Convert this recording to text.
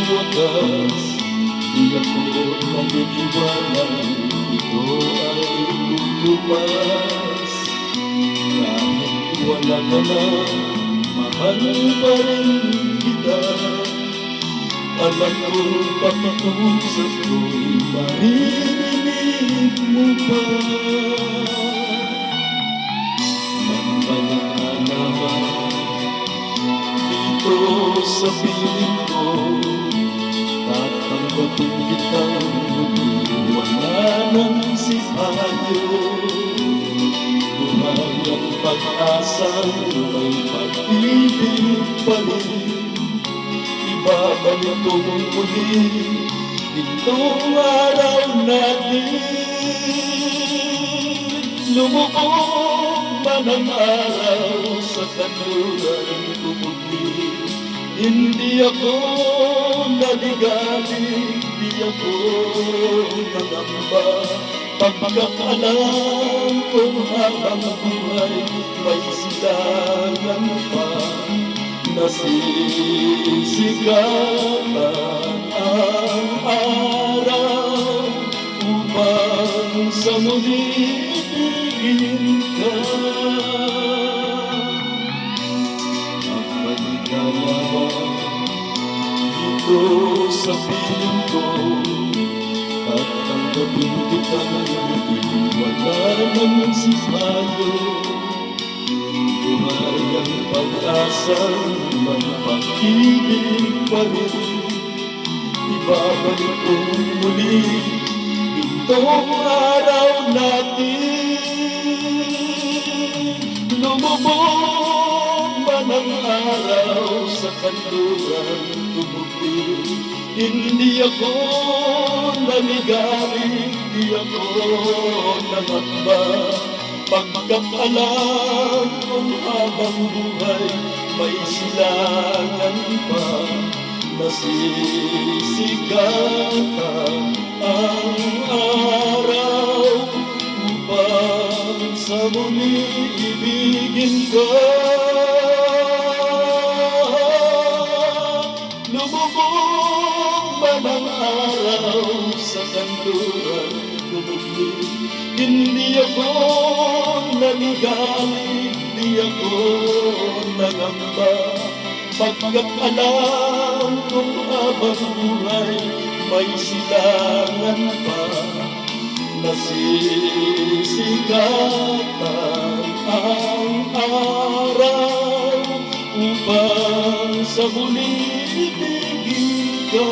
wakas, di ako naniniwala ito ay tutupas. Kahit wala ka na, mahal pa rin kita. Alam ko pag-usap ko'y maririnig mo pa. Magbalik ka naman dito sa piling ko, tatanggapin kitang muli. Wala nang sipayo, buhay ang pag-asang may pag-ibig pa rin. Ibabalik ko muli itong araw natin. Lumubog man ang araw sa kanluran ko muli. Hindi ako naligalig, di ako nangamba. Pagkakalam kung habang buhay may silangan pa. Nasisikatan ang araw upang sa muli ibigin ka. Ang maligaya dito sa piling ko, tatanggapin kitang wala nang sipayo. Buhay ang pag-asang may pag-ibig pa rin. Ibabalik ko muli itong araw natin. Lumubog man ang araw sa kanluran ko muli. Hindi ako naligalig, di ako nangamba. Pagkakalam kung habang buhay may silangan pa. Nasisikatan ang araw upang sa muli ibigin ka. Lumubog man ang araw sa kanluran ko muli. Hindi ako naligalig, di ako nangamba. Pagkakalam kung habang buhay may silangan pa. Nasisikatan ang araw upang sa muli ibigin ka.